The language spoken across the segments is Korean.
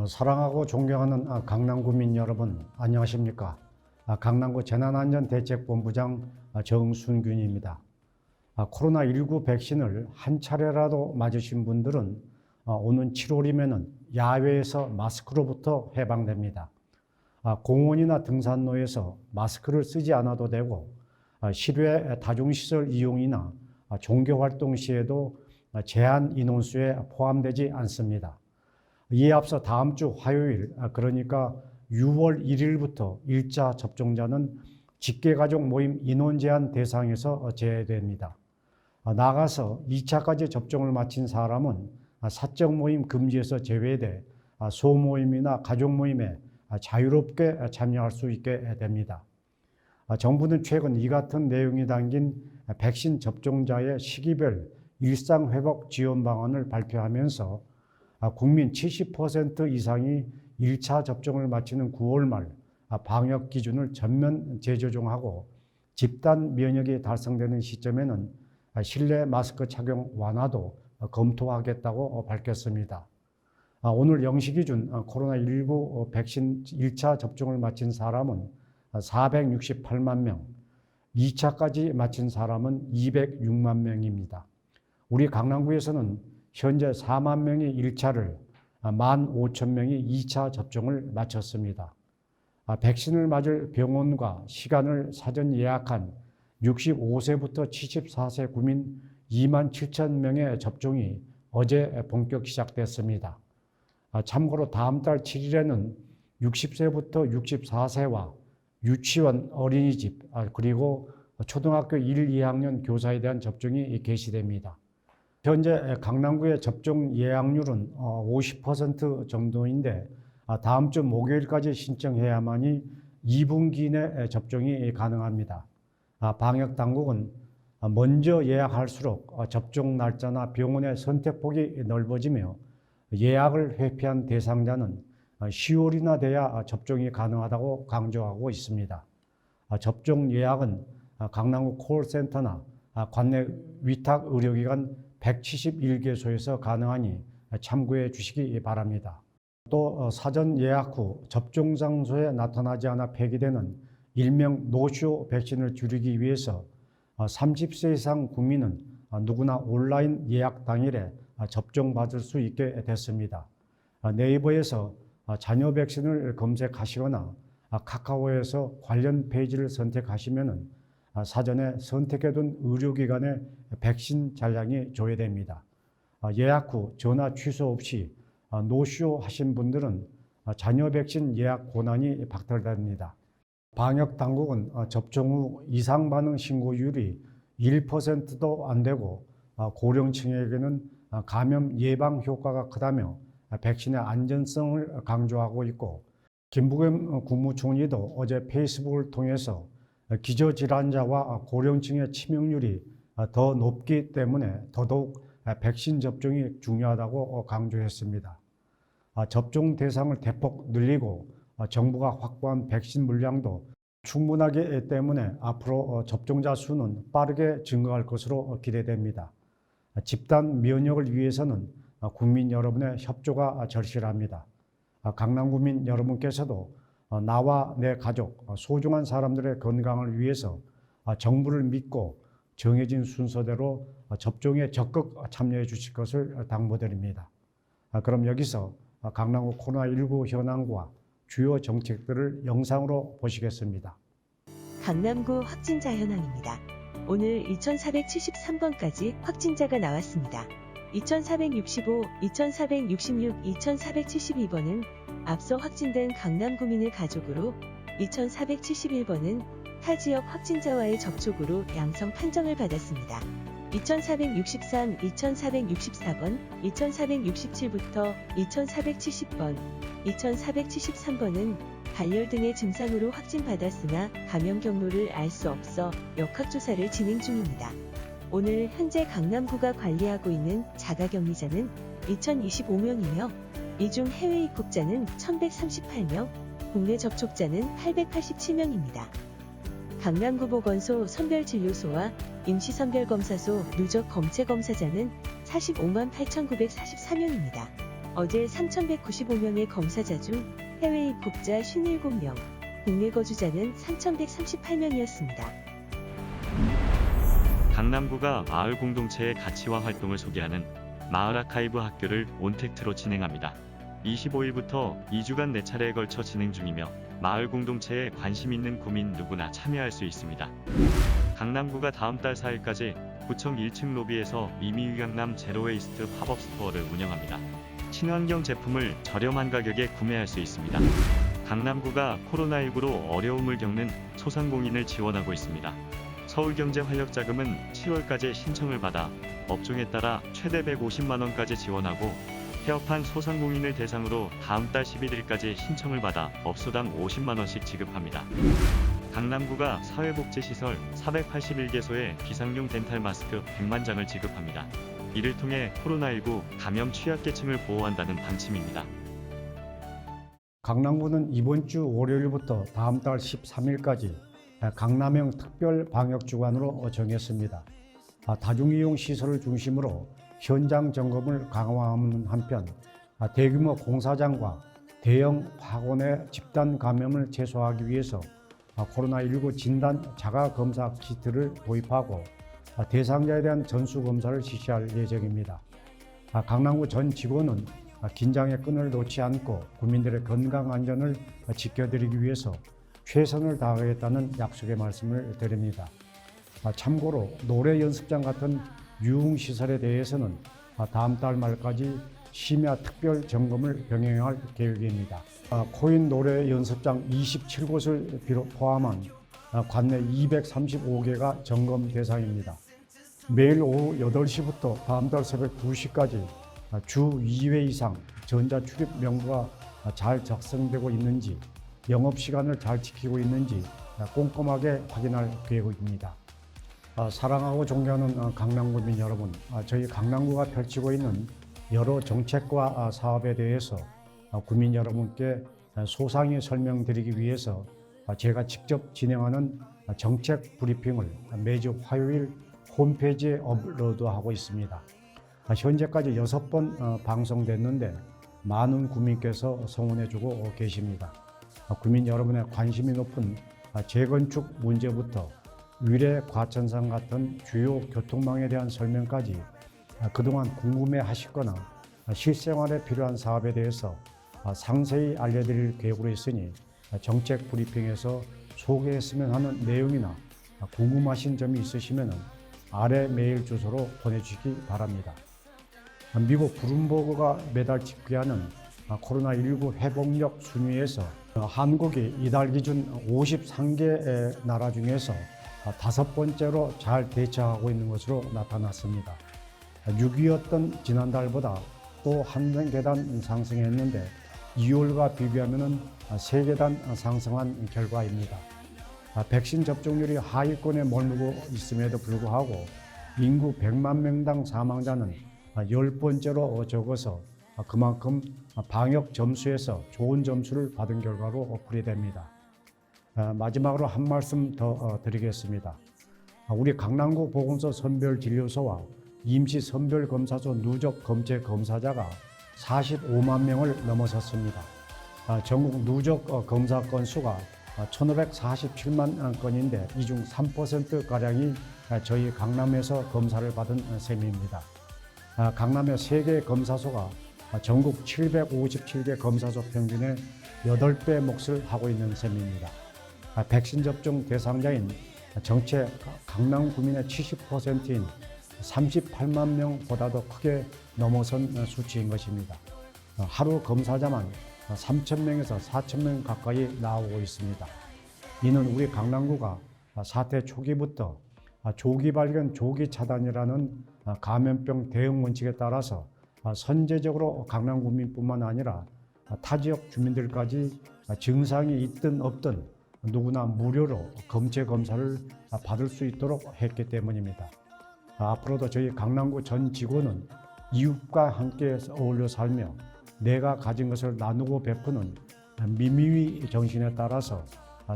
사랑하고 존경하는 강남구민 여러분, 안녕하십니까? 강남구 재난안전대책본부장 정순균입니다. 코로나19 백신을 한 차례라도 맞으신 분들은 오는 7월이면 야외에서 마스크로부터 해방됩니다. 공원이나 등산로에서 마스크를 쓰지 않아도 되고, 실외 다중시설 이용이나 종교활동 시에도 제한 인원수에 포함되지 않습니다. 이에 앞서 다음 주 화요일, 그러니까 6월 1일부터 1차 접종자는 직계가족 모임 인원 제한 대상에서 제외됩니다. 나아가서 2차까지 접종을 마친 사람은 사적 모임 금지에서 제외돼 소모임이나 가족 모임에 자유롭게 참여할 수 있게 됩니다. 정부는 최근 이 같은 내용이 담긴 백신 접종자의 시기별 일상회복 지원 방안을 발표하면서 국민 70% 이상이 1차 접종을 마치는 9월 말 방역 기준을 전면 재조정하고 집단 면역이 달성되는 시점에는 실내 마스크 착용 완화도 검토하겠다고 밝혔습니다. 오늘 0시 기준 코로나19 백신 1차 접종을 마친 사람은 468만 명, 2차까지 마친 사람은 206만 명입니다. 우리 강남구에서는 현재 4만 명이 1차를, 15,000명이 2차 접종을 마쳤습니다. 백신을 맞을 병원과 시간을 사전 예약한 65세부터 74세 구민 2만 7천 명의 접종이 어제 본격 시작됐습니다. 참고로 다음 달 7일에는 60세부터 64세와 유치원, 어린이집, 그리고 초등학교 1, 2학년 교사에 대한 접종이 개시됩니다. 현재 강남구의 접종 예약률은 50% 정도인데 다음 주 목요일까지 신청해야만이 2분기 내 접종이 가능합니다. 방역당국은 먼저 예약할수록 접종 날짜나 병원의 선택폭이 넓어지며 예약을 회피한 대상자는 10월이나 돼야 접종이 가능하다고 강조하고 있습니다. 접종 예약은 강남구 콜센터나 관내 위탁 의료기관 171개소에서 가능하니 참고해 주시기 바랍니다. 또 사전 예약 후 접종 장소에 나타나지 않아 폐기되는 일명 노쇼 백신을 줄이기 위해서 30세 이상 국민은 누구나 온라인 예약 당일에 접종받을 수 있게 됐습니다. 네이버에서 자녀 백신을 검색하시거나 카카오에서 관련 페이지를 선택하시면 사전에 선택해둔 의료기관의 백신 잔량이 조회됩니다. 예약 후 전화 취소 없이 노쇼 하신 분들은 자녀 백신 예약 권한이 박탈됩니다. 방역당국은 접종 후 이상 반응 신고율이 1%도 안 되고 고령층에게는 감염 예방 효과가 크다며 백신의 안전성을 강조하고 있고, 김부겸 국무총리도 어제 페이스북을 통해서 기저질환자와 고령층의 치명률이 더 높기 때문에 더더욱 백신 접종이 중요하다고 강조했습니다. 접종 대상을 대폭 늘리고 정부가 확보한 백신 물량도 충분하기 때문에 앞으로 접종자 수는 빠르게 증가할 것으로 기대됩니다. 집단 면역을 위해서는 국민 여러분의 협조가 절실합니다. 강남구민 여러분께서도 나와 내 가족, 소중한 사람들의 건강을 위해서 정부를 믿고 정해진 순서대로 접종에 적극 참여해 주실 것을 당부드립니다. 그럼 여기서 강남구 코로나19 현황과 주요 정책들을 영상으로 보시겠습니다. 강남구 확진자 현황입니다. 오늘 2473번까지 확진자가 나왔습니다. 2465, 2466, 2472번은 앞서 확진된 강남구민의 가족으로, 2471번은 타 지역 확진자와의 접촉으로 양성 판정을 받았습니다. 2463, 2464번, 2467부터 2470번, 2473번은 발열 등의 증상으로 확진받았으나 감염 경로를 알 수 없어 역학조사를 진행 중입니다. 오늘 현재 강남구가 관리하고 있는 자가격리자는 2025명이며 이 중 해외 입국자는 1138명, 국내 접촉자는 887명입니다. 강남구 보건소 선별진료소와 임시선별검사소 누적 검체검사자는 45만 8,944명입니다. 어제 3,195명의 검사자 중 해외 입국자 57명, 국내 거주자는 3,138명이었습니다. 강남구가 마을 공동체의 가치와 활동을 소개하는 마을 아카이브 학교를 온택트로 진행합니다. 25일부터 2주간 4차례에 걸쳐 진행 중이며 마을 공동체에 관심 있는 구민 누구나 참여할 수 있습니다. 강남구가 다음 달 4일까지 구청 1층 로비에서 미미 강남 제로웨이스트 팝업 스토어를 운영합니다. 친환경 제품을 저렴한 가격에 구매할 수 있습니다. 강남구가 코로나19로 어려움을 겪는 소상공인을 지원하고 있습니다. 서울경제활력자금은 7월까지 신청을 받아 업종에 따라 최대 150만 원까지 지원하고 폐업한 소상공인을 대상으로 다음 달 11일까지 신청을 받아 업소당 50만 원씩 지급합니다. 강남구가 사회복지시설 481개소에 비상용 덴탈 마스크 100만 장을 지급합니다. 이를 통해 코로나19 감염 취약계층을 보호한다는 방침입니다. 강남구는 이번 주 월요일부터 다음 달 13일까지 강남형 특별 방역주간으로 정했습니다. 다중이용 시설을 중심으로 현장 점검을 강화하는 한편 대규모 공사장과 대형 학원의 집단 감염을 최소화하기 위해서 코로나19 진단 자가검사 키트를 도입하고 대상자에 대한 전수검사를 실시할 예정입니다. 강남구 전 직원은 긴장의 끈을 놓지 않고 국민들의 건강 안전을 지켜드리기 위해서 최선을 다하겠다는 약속의 말씀을 드립니다. 참고로 노래 연습장 같은 유흥시설에 대해서는 다음 달 말까지 심야 특별 점검을 병행할 계획입니다. 코인 노래 연습장 27곳을 포함한 관내 235개가 점검 대상입니다. 매일 오후 8시부터 다음 달 새벽 2시까지 주 2회 이상 전자출입 명부가 잘 작성되고 있는지, 영업시간을 잘 지키고 있는지 꼼꼼하게 확인할 계획입니다. 사랑하고 존경하는 강남구민 여러분, 저희 강남구가 펼치고 있는 여러 정책과 사업에 대해서 구민 여러분께 소상히 설명드리기 위해서 제가 직접 진행하는 정책 브리핑을 매주 화요일 홈페이지에 업로드하고 있습니다. 현재까지 6번 방송됐는데 많은 구민께서 성원해주고 계십니다. 구민 여러분의 관심이 높은 재건축 문제부터 위례 과천산 같은 주요 교통망에 대한 설명까지 그동안 궁금해 하시거나 실생활에 필요한 사업에 대해서 상세히 알려드릴 계획으로 있으니 정책 브리핑에서 소개했으면 하는 내용이나 궁금하신 점이 있으시면 아래 메일 주소로 보내주시기 바랍니다. 미국 블룸버그가 매달 집계하는 코로나19 회복력 순위에서 한국이 이달 기준 53개 나라 중에서 5번째로 잘 대처하고 있는 것으로 나타났습니다. 6위였던 지난달보다 또 한 계단 상승했는데 2월과 비교하면 3계단 상승한 결과입니다. 백신 접종률이 하위권에 머물고 있음에도 불구하고 인구 100만 명당 사망자는 10번째로 적어서 그만큼 방역 점수에서 좋은 점수를 받은 결과로 풀이됩니다. 마지막으로 한 말씀 더 드리겠습니다. 우리 강남구 보건소 선별진료소와 임시 선별검사소 누적 검체 검사자가 45만 명을 넘어섰습니다. 전국 누적 검사 건수가 1,547만 건인데 이 중 3%가량이 저희 강남에서 검사를 받은 셈입니다. 강남의 3개 검사소가 전국 757개 검사소 평균의 8배 몫을 하고 있는 셈입니다. 백신 접종 대상자인 전체 강남 구민의 70%인 38만 명보다도 크게 넘어선 수치인 것입니다. 하루 검사자만 3,000명에서 4,000명 가까이 나오고 있습니다. 이는 우리 강남구가 사태 초기부터 조기 발견, 조기 차단이라는 감염병 대응 원칙에 따라서 선제적으로 강남구민뿐만 아니라 타 지역 주민들까지 증상이 있든 없든 누구나 무료로 검체 검사를 받을 수 있도록 했기 때문입니다. 앞으로도 저희 강남구 전 직원은 이웃과 함께 어울려 살며 내가 가진 것을 나누고 베푸는 미미위 정신에 따라서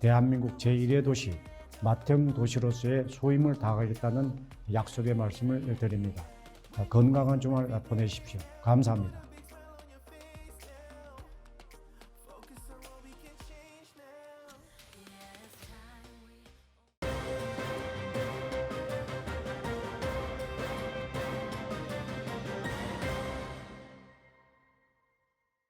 대한민국 제1의 도시, 맏형 도시로서의 소임을 다하겠다는 약속의 말씀을 드립니다. 건강한 주말 보내십시오. 감사합니다.